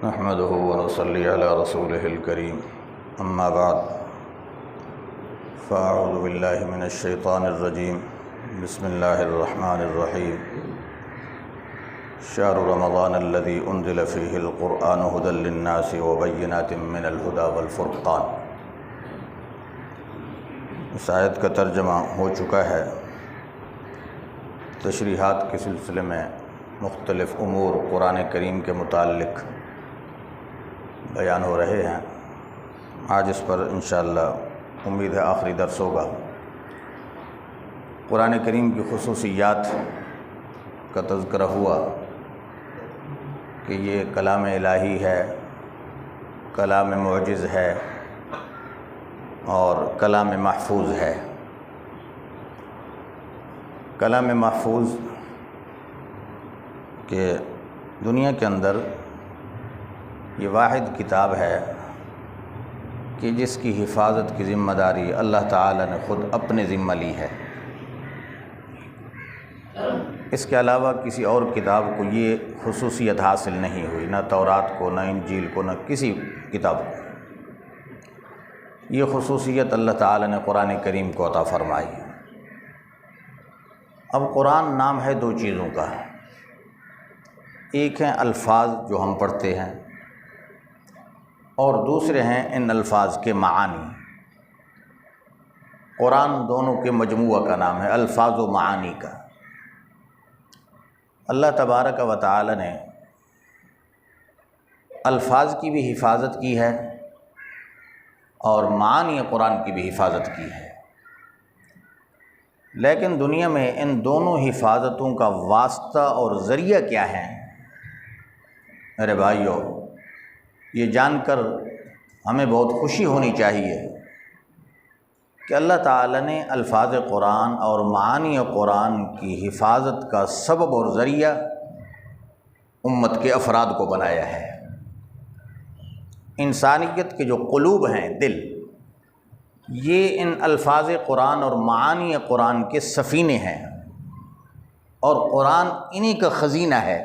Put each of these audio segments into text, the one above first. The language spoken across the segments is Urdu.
نحمده ونصلي على رسوله الكريم اما بعد فاعوذ بالله من الشيطان الرجيم بسم الله الرحمن الرحيم شهر رمضان الذي انزل فيه القرآن هدى للناس وبينات من الهدى والفرقان۔ اس آیت کا ترجمہ ہو چکا ہے۔ تشریحات کے سلسلے میں مختلف امور قرآن کریم کے متعلق بیان ہو رہے ہیں۔ آج اس پر انشاءاللہ امید ہے آخری درس ہوگا۔ قرآن کریم کی خصوصیات کا تذکرہ ہوا کہ یہ کلام الہی ہے، کلام معجز ہے اور کلام محفوظ ہے۔ کلام محفوظ کہ دنیا کے اندر یہ واحد کتاب ہے کہ جس کی حفاظت کی ذمہ داری اللہ تعالی نے خود اپنے ذمہ لی ہے۔ اس کے علاوہ کسی اور کتاب کو یہ خصوصیت حاصل نہیں ہوئی، نہ تورات کو، نہ انجیل کو، نہ کسی کتاب کو۔ یہ خصوصیت اللہ تعالی نے قرآن کریم کو عطا فرمائی۔ اب قرآن نام ہے دو چیزوں کا، ایک ہیں الفاظ جو ہم پڑھتے ہیں اور دوسرے ہیں ان الفاظ کے معانی۔ قرآن دونوں کے مجموعہ کا نام ہے، الفاظ و معانی کا۔ اللہ تبارک و تعالی نے الفاظ کی بھی حفاظت کی ہے اور معانی قرآن کی بھی حفاظت کی ہے، لیکن دنیا میں ان دونوں حفاظتوں کا واسطہ اور ذریعہ کیا ہے؟ میرے بھائیو، یہ جان کر ہمیں بہت خوشی ہونی چاہیے کہ اللہ تعالی نے الفاظ قرآن اور معانی قرآن کی حفاظت کا سبب اور ذریعہ امت کے افراد کو بنایا ہے۔ انسانیت کے جو قلوب ہیں، دل، یہ ان الفاظ قرآن اور معانی قرآن کے سفینے ہیں اور قرآن انہی کا خزینہ ہے۔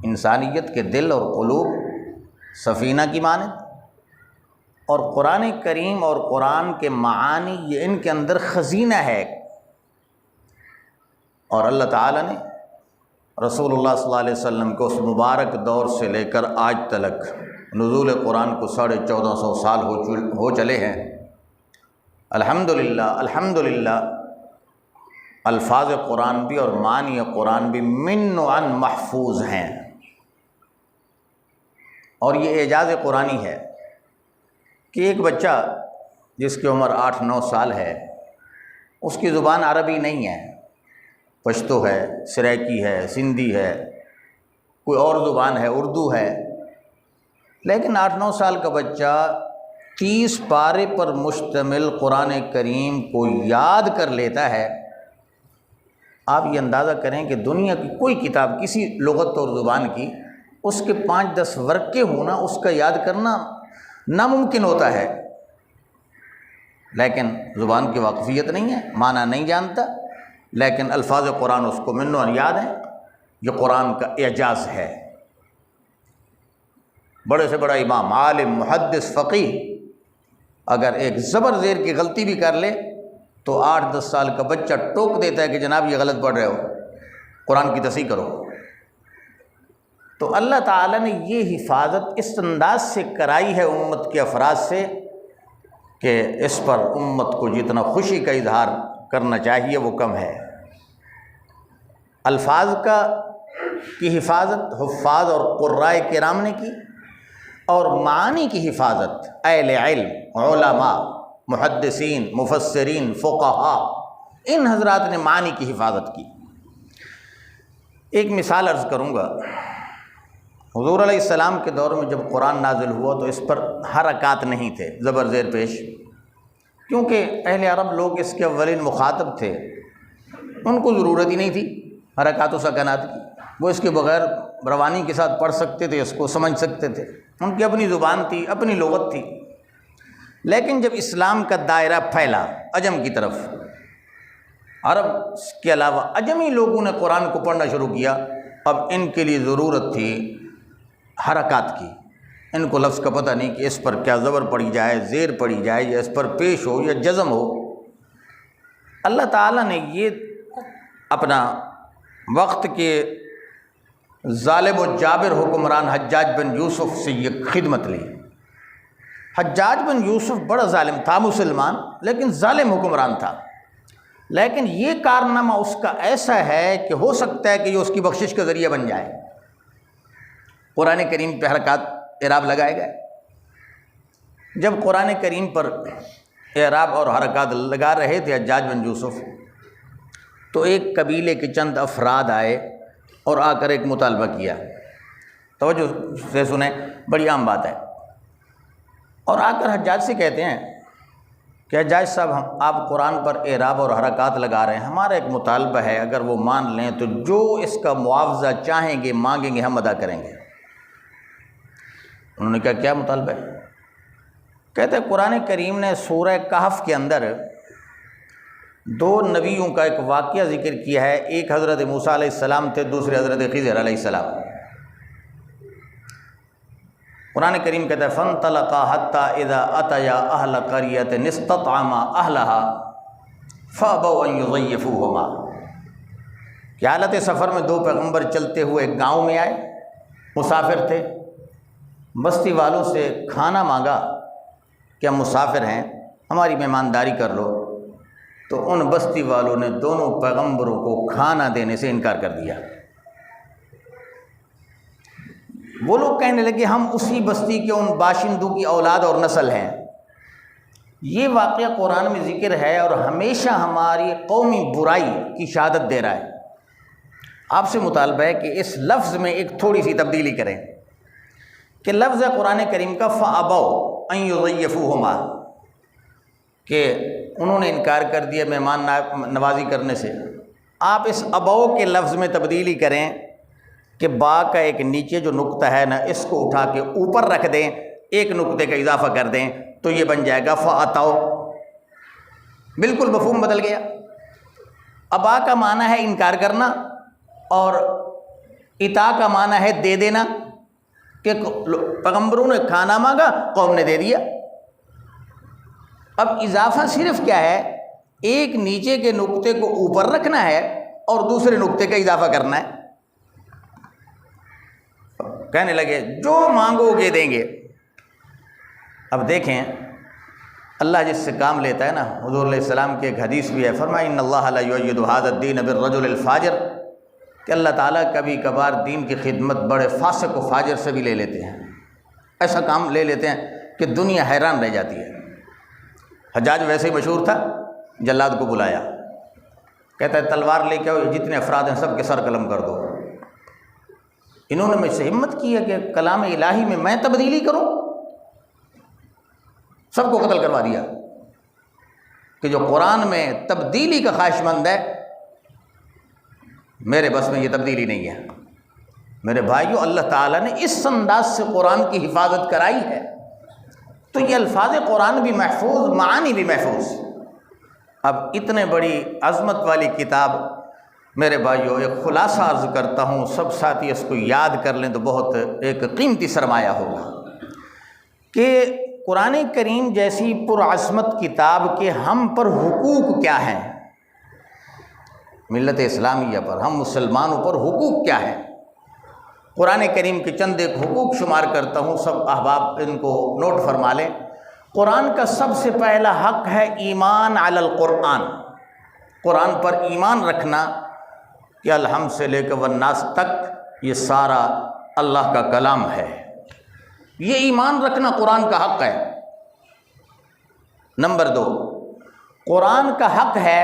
انسانیت کے دل اور قلوب سفینہ کی مانند، اور قرآن کریم اور قرآن کے معانی یہ ان کے اندر خزینہ ہے۔ اور اللہ تعالی نے رسول اللہ صلی اللہ علیہ وسلم کو اس مبارک دور سے لے کر آج تک نزول قرآن کو 1450 سال ہو چلے ہیں۔ الحمدللہ الحمدللہ الفاظ قرآن بھی اور معانی قرآن بھی من و عن محفوظ ہیں، اور یہ اعجاز قرآنی ہے کہ ایک بچہ جس کی عمر 8-9 سال ہے، اس کی زبان عربی نہیں ہے، پشتو ہے، سرائکی ہے، سندھی ہے، کوئی اور زبان ہے، اردو ہے، لیکن 8-9 سال کا بچہ 30 پارے پر مشتمل قرآن کریم کو یاد کر لیتا ہے۔ آپ یہ اندازہ کریں کہ دنیا کی کوئی کتاب کسی لغت اور زبان کی، اس کے 5-10 ورقے ہونا اس کا یاد کرنا ناممکن ہوتا ہے، لیکن زبان کی واقفیت نہیں ہے، معنی نہیں جانتا، لیکن الفاظ قرآن اس کو من و عن یاد ہیں۔ یہ قرآن کا اعجاز ہے۔ بڑے سے بڑا امام، عالم، محدث، فقیہ اگر ایک زبر زیر کی غلطی بھی کر لے تو 8-10 سال کا بچہ ٹوک دیتا ہے کہ جناب یہ غلط پڑھ رہے ہو، قرآن کی تصحیح کرو۔ تو اللہ تعالیٰ نے یہ حفاظت اس انداز سے کرائی ہے امت کے افراد سے کہ اس پر امت کو جتنا خوشی کا اظہار کرنا چاہیے وہ کم ہے۔ الفاظ کی حفاظت حفاظ اور قرائے کرام نے کی، اور معانی کی حفاظت اہل علم، علماء، محدثین، مفسرین، فقہاء، ان حضرات نے معانی کی حفاظت کی۔ ایک مثال عرض کروں گا۔ حضور علیہ السلام کے دور میں جب قرآن نازل ہوا تو اس پر حرکات نہیں تھے، زبر زیر پیش، کیونکہ اہل عرب لوگ اس کے اولین مخاطب تھے، ان کو ضرورت ہی نہیں تھی حرکات و سکنات کی، وہ اس کے بغیر روانی کے ساتھ پڑھ سکتے تھے، اس کو سمجھ سکتے تھے، ان کی اپنی زبان تھی، اپنی لغت تھی۔ لیکن جب اسلام کا دائرہ پھیلا عجم کی طرف، عرب کے علاوہ اجمی لوگوں نے قرآن کو پڑھنا شروع کیا، اب ان کے لیے ضرورت تھی حرکات کی، ان کو لفظ کا پتہ نہیں کہ اس پر کیا زبر پڑی جائے، زیر پڑی جائے، یا اس پر پیش ہو یا جزم ہو۔ اللہ تعالیٰ نے یہ اپنا وقت کے ظالم و جابر حکمران حجاج بن یوسف سے یہ خدمت لی۔ حجاج بن یوسف بڑا ظالم تھا، مسلمان لیکن ظالم حکمران تھا، لیکن یہ کارنامہ اس کا ایسا ہے کہ ہو سکتا ہے کہ یہ اس کی بخشش کا ذریعہ بن جائے۔ قرآن کریم پہ حرکات اعراب لگائے گئے۔ جب قرآن کریم پر اعراب اور حرکات لگا رہے تھے حجاج بن یوسف، تو ایک قبیلے کے چند افراد آئے اور آ کر ایک مطالبہ کیا۔ توجہ سے سنیں، بڑی عام بات ہے۔ اور آ کر حجاج سے کہتے ہیں کہ حجاج صاحب، آپ قرآن پر اعراب اور حرکات لگا رہے ہیں، ہمارا ایک مطالبہ ہے، اگر وہ مان لیں تو جو اس کا معاوضہ چاہیں گے مانگیں گے ہم ادا کریں گے۔ انہوں نے کہا کیا مطالبہ ہے؟ کہتے ہیں قرآن کریم نے سورہ کہف کے اندر دو نبیوں کا ایک واقعہ ذکر کیا ہے، ایک حضرت موسیٰ علیہ السلام تھے، دوسرے حضرت خضر علیہ السلام۔ قرآن کریم کہتا ہے فَانْطَلَقَا حَتَّى إِذَا أَتَيَا أَهْلَ قَرْيَةٍ اسْتَطْعَمَا أَهْلَهَا فَأَبَوْا أَنْ يُضَيِّفُوهُمَا، کہ حالت سفر میں دو پیغمبر چلتے ہوئے ایک گاؤں میں آئے، مسافر تھے، بستی والوں سے کھانا مانگا کہ ہم مسافر ہیں، ہماری مہمانداری کر لو، تو ان بستی والوں نے دونوں پیغمبروں کو کھانا دینے سے انکار کر دیا۔ وہ لوگ کہنے لگے ہم اسی بستی کے ان باشندوں کی اولاد اور نسل ہیں۔ یہ واقعہ قرآن میں ذکر ہے اور ہمیشہ ہماری قومی برائی کی شہادت دے رہا ہے۔ آپ سے مطالبہ ہے کہ اس لفظ میں ایک تھوڑی سی تبدیلی کریں کہ لفظ ہے قرآن کریم کا فَأَبَوْا أَن يُضَيِّفُوهُمَا، کہ انہوں نے انکار کر دیا مہمان نوازی کرنے سے۔ آپ اس ابو کے لفظ میں تبدیلی کریں کہ با کا ایک نیچے جو نقطہ ہے نا، اس کو اٹھا کے اوپر رکھ دیں، ایک نقطے کا اضافہ کر دیں تو یہ بن جائے گا فَأَتَوْا۔ بالکل مفہوم بدل گیا۔ ابا کا معنی ہے انکار کرنا اور اطاع کا معنی ہے دے دینا، کہ پیغمبروں نے کھانا مانگا، قوم نے دے دیا۔ اب اضافہ صرف کیا ہے، ایک نیچے کے نقطے کو اوپر رکھنا ہے اور دوسرے نقطے کا اضافہ کرنا ہے۔ کہنے لگے جو مانگو گے دیں گے۔ اب دیکھیں اللہ جس سے کام لیتا ہے نا، حضور علیہ السلام کی ایک حدیث بھی ہے، فرمایا ان اللہ لا یؤید ھذا الدین بالرجل الفاجر، کہ اللہ تعالیٰ کبھی کبھار دین کی خدمت بڑے فاسق و فاجر سے بھی لے لیتے ہیں، ایسا کام لے لیتے ہیں کہ دنیا حیران رہ جاتی ہے۔ حجاج ویسے ہی مشہور تھا، جلاد کو بلایا، کہتا ہے تلوار لے کے آؤ، جتنے افراد ہیں سب کے سر قلم کر دو۔ انہوں نے مجھ سے ہمت کی ہے کہ کلام الہی میں تبدیلی کروں، سب کو قتل کروا دیا کہ جو قرآن میں تبدیلی کا خواہش مند ہے، میرے بس میں یہ تبدیلی نہیں ہے۔ میرے بھائیو، اللہ تعالیٰ نے اس انداز سے قرآن کی حفاظت کرائی ہے تو یہ الفاظ قرآن بھی محفوظ، معانی بھی محفوظ۔ اب اتنے بڑی عظمت والی کتاب، میرے بھائیو ایک خلاصہ عرض کرتا ہوں، سب ساتھی اس کو یاد کر لیں تو بہت ایک قیمتی سرمایہ ہوگا کہ قرآن کریم جیسی پرعظمت کتاب کے ہم پر حقوق کیا ہیں، ملت اسلامیہ پر، ہم مسلمانوں پر حقوق کیا ہیں۔ قرآن کریم کے چند ایک حقوق شمار کرتا ہوں، سب احباب ان کو نوٹ فرما لیں۔ قرآن کا سب سے پہلا حق ہے ایمان علی القرآن، قرآن پر ایمان رکھنا کہ الحمد سے لے کر والناس تک یہ سارا اللہ کا کلام ہے، یہ ایمان رکھنا قرآن کا حق ہے۔ نمبر 2، قرآن کا حق ہے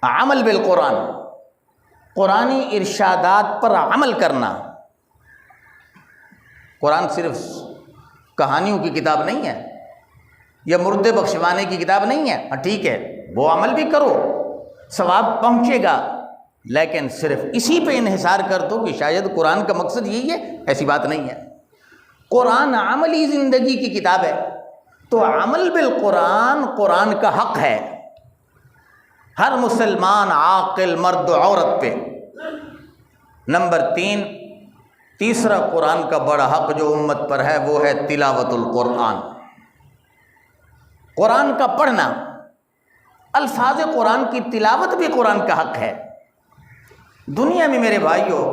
عمل بالقرآن، قرآنی ارشادات پر عمل کرنا۔ قرآن صرف کہانیوں کی کتاب نہیں ہے یا مردے بخشوانے کی کتاب نہیں ہے، ہاں ٹھیک ہے وہ عمل بھی کرو، ثواب پہنچے گا، لیکن صرف اسی پہ انحصار کر دو کہ شاید قرآن کا مقصد یہی ہے، ایسی بات نہیں ہے۔ قرآن عملی زندگی کی کتاب ہے، تو عمل بالقرآن قرآن کا حق ہے ہر مسلمان عاقل مرد و عورت پہ۔ نمبر 3، تیسرا قرآن کا بڑا حق جو امت پر ہے وہ ہے تلاوت القرآن، قرآن کا پڑھنا، الفاظ قرآن کی تلاوت بھی قرآن کا حق ہے۔ دنیا میں میرے بھائیوں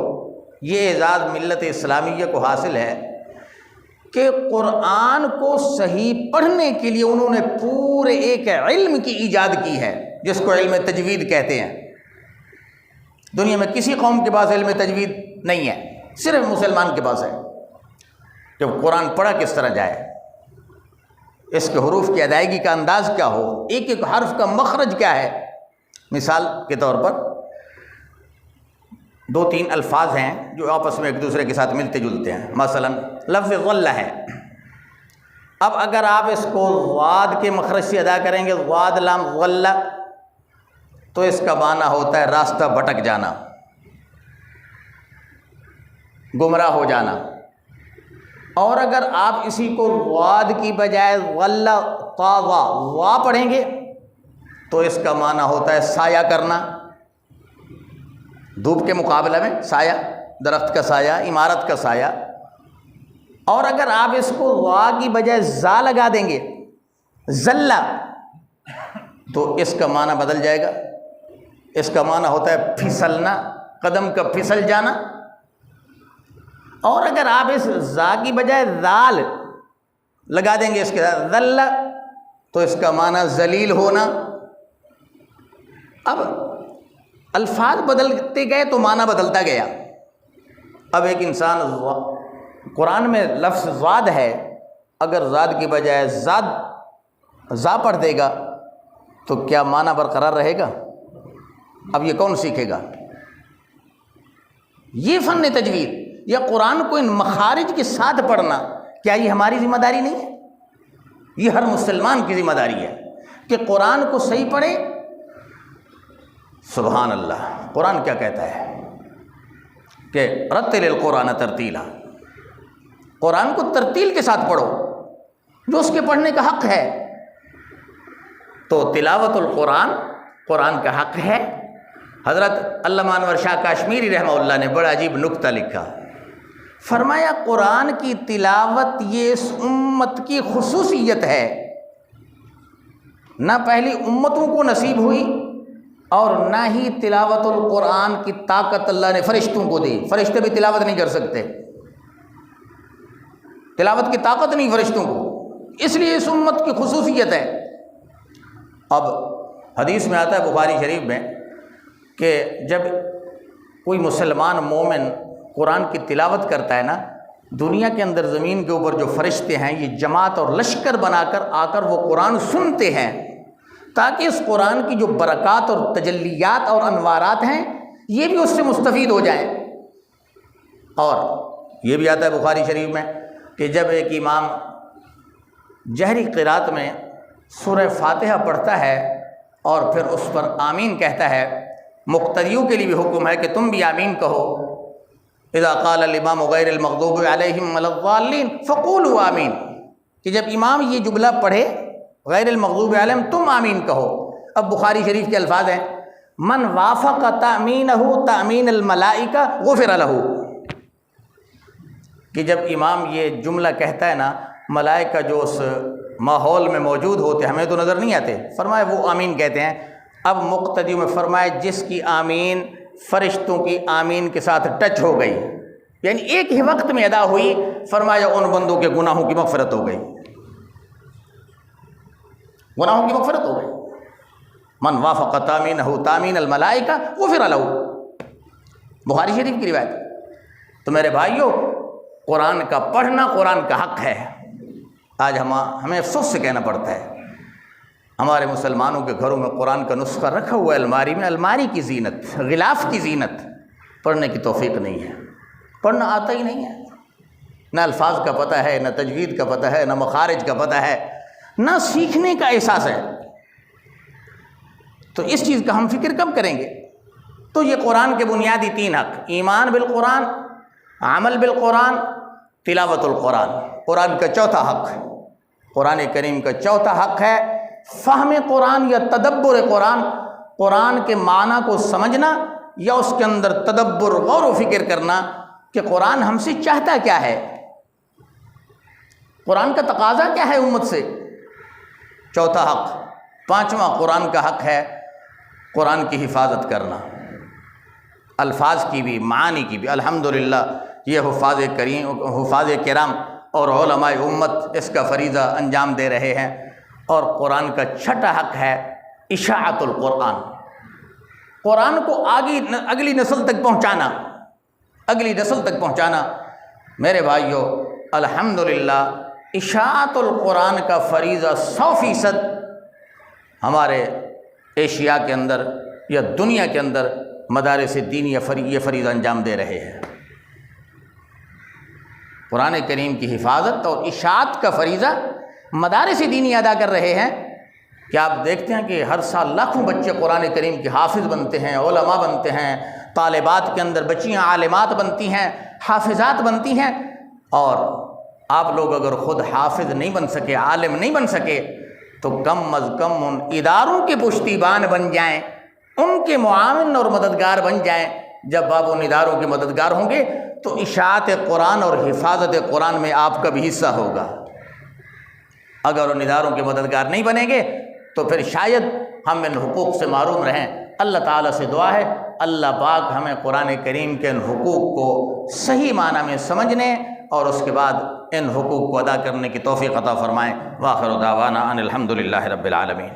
یہ اعزاز ملت اسلامیہ کو حاصل ہے کہ قرآن کو صحیح پڑھنے کے لیے انہوں نے پورے ایک علم کی ایجاد کی ہے جس کو علم تجوید کہتے ہیں۔ دنیا میں کسی قوم کے پاس علم تجوید نہیں ہے، صرف مسلمان کے پاس ہے کہ قرآن پڑھا کس طرح جائے، اس کے حروف کی ادائیگی کا انداز کیا ہو، ایک ایک حرف کا مخرج کیا ہے۔ مثال کے طور پر 2-3 الفاظ ہیں جو آپس میں ایک دوسرے کے ساتھ ملتے جلتے ہیں، مثلا لفظ غلہ ہے، اب اگر آپ اس کو ضاد کے مخرج سے ادا کریں گے، ضاد لام غلہ، تو اس کا معنی ہوتا ہے راستہ بھٹک جانا، گمراہ ہو جانا۔ اور اگر آپ اسی کو ضاد کی بجائے غلہ طاغا وا پڑھیں گے تو اس کا معنی ہوتا ہے سایہ کرنا، دھوپ کے مقابلے میں سایہ، درخت کا سایہ، عمارت کا سایہ۔ اور اگر آپ اس کو وا کی بجائے زا لگا دیں گے، زلہ، تو اس کا معنی بدل جائے گا، اس کا معنی ہوتا ہے پھسلنا، قدم کا پھسل جانا۔ اور اگر آپ اس زا کی بجائے ذال لگا دیں گے اس کے ساتھ ذلہ، تو اس کا معنی ذلیل ہونا۔ اب الفاظ بدلتے گئے تو معنی بدلتا گیا۔ اب ایک انسان قرآن میں لفظ ضاد ہے، اگر ضاد کی بجائے زا پڑھ دے گا تو کیا معنی برقرار رہے گا؟ اب یہ کون سیکھے گا؟ یہ فن تجوید یا قرآن کو ان مخارج کے ساتھ پڑھنا، کیا یہ ہماری ذمہ داری نہیں ہے؟ یہ ہر مسلمان کی ذمہ داری ہے کہ قرآن کو صحیح پڑھے۔ سبحان اللہ، قرآن کیا کہتا ہے کہ رتل القرآن ترتیلا، قرآن کو ترتیل کے ساتھ پڑھو، جو اس کے پڑھنے کا حق ہے۔ تو تلاوت القرآن قرآن کا حق ہے۔ حضرت علامہ انور شاہ کاشمیری رحمہ اللہ نے بڑا عجیب نکتہ لکھا، فرمایا قرآن کی تلاوت یہ اس امت کی خصوصیت ہے، نہ پہلی امتوں کو نصیب ہوئی اور نہ ہی تلاوت القرآن کی طاقت اللہ نے فرشتوں کو دی۔ فرشتے بھی تلاوت نہیں کر سکتے، تلاوت کی طاقت نہیں فرشتوں کو، اس لیے اس امت کی خصوصیت ہے۔ اب حدیث میں آتا ہے بخاری شریف میں کہ جب کوئی مسلمان مومن قرآن کی تلاوت کرتا ہے نا، دنیا کے اندر زمین کے اوپر جو فرشتے ہیں یہ جماعت اور لشکر بنا کر آ کر وہ قرآن سنتے ہیں تاکہ اس قرآن کی جو برکات اور تجلیات اور انوارات ہیں یہ بھی اس سے مستفید ہو جائیں۔ اور یہ بھی آتا ہے بخاری شریف میں کہ جب ایک امام جہری قرات میں سورہ فاتحہ پڑھتا ہے اور پھر اس پر آمین کہتا ہے، مقتدیوں کے لیے بھی حکم ہے کہ تم بھی آمین کہو۔ اذا قال الامام غیر المغضوب علیہم ولا الضالین فقولوا آمین، کہ جب امام یہ جملہ پڑھے غیر المغضوب علیہم تم آمین کہو۔ اب بخاری شریف کے الفاظ ہیں من وافق تأمینہ تأمین الملائکہ غفر لہ، کہ جب امام یہ جملہ کہتا ہے نا، ملائکہ جو اس ماحول میں موجود ہوتے ہمیں تو نظر نہیں آتے، فرمائے وہ آمین کہتے ہیں۔ اب مقتدیوں میں فرمائے جس کی آمین فرشتوں کی آمین کے ساتھ ٹچ ہو گئی، یعنی ایک ہی وقت میں ادا ہوئی، فرمایا ان بندوں کے گناہوں کی مغفرت ہو گئی، گناہوں کی مغفرت ہو گئی۔ من وافق تامینہ تامین الملائکہ غفر لہ، بخاری شریف کی روایت۔ تو میرے بھائیوں، قرآن کا پڑھنا قرآن کا حق ہے۔ آج ہمیں افسوس سے کہنا پڑتا ہے ہمارے مسلمانوں کے گھروں میں قرآن کا نسخہ رکھا ہوا ہے الماری میں، الماری کی زینت، غلاف کی زینت، پڑھنے کی توفیق نہیں ہے، پڑھنا آتا ہی نہیں ہے، نہ الفاظ کا پتہ ہے، نہ تجوید کا پتہ ہے، نہ مخارج کا پتہ ہے، نہ سیکھنے کا احساس ہے۔ تو اس چیز کا ہم فکر کب کریں گے؟ تو یہ قرآن کے بنیادی 3 حق، ایمان بالقرآن، عمل بالقرآن، تلاوت القرآن۔ قرآن کا چوتھا حق، قرآن کریم کا چوتھا حق ہے فہم قرآن یا تدبر قرآن، قرآن کے معنی کو سمجھنا یا اس کے اندر تدبر، غور و فکر کرنا کہ قرآن ہم سے چاہتا کیا ہے، قرآن کا تقاضا کیا ہے امت سے۔ چوتھا حق، پانچواں قرآن کا حق ہے قرآن کی حفاظت کرنا، الفاظ کی بھی معانی کی بھی۔ الحمدللہ یہ حفاظ کرام اور علماء امت اس کا فریضہ انجام دے رہے ہیں۔ اور قرآن کا چھٹا حق ہے اشاعت القرآن، قرآن کو اگلی نسل تک پہنچانا۔ میرے بھائیو، الحمدللہ اشاعت القرآن کا فریضہ 100% ہمارے ایشیا کے اندر یا دنیا کے اندر مدارس دین یہ فریضہ انجام دے رہے ہیں۔ قرآن کریم کی حفاظت اور اشاعت کا فریضہ مدارس دینی ادا کر رہے ہیں کہ آپ دیکھتے ہیں کہ ہر سال لاکھوں بچے قرآن کریم کے حافظ بنتے ہیں، علماء بنتے ہیں، طالبات کے اندر بچیاں عالمات بنتی ہیں، حافظات بنتی ہیں۔ اور آپ لوگ اگر خود حافظ نہیں بن سکے، عالم نہیں بن سکے، تو کم از کم ان اداروں کے پشتیبان بن جائیں، ان کے معاون اور مددگار بن جائیں۔ جب آپ ان اداروں کے مددگار ہوں گے تو اشاعت قرآن اور حفاظت قرآن میں آپ کا بھی حصہ ہوگا۔ اگر ان اداروں کے مددگار نہیں بنیں گے تو پھر شاید ہم ان حقوق سے محروم رہیں۔ اللہ تعالیٰ سے دعا ہے اللہ پاک ہمیں قرآن کریم کے ان حقوق کو صحیح معنی میں سمجھنے اور اس کے بعد ان حقوق کو ادا کرنے کی توفیق عطا فرمائیں۔ وآخر دعوانا ان الحمد للہ رب العالمین۔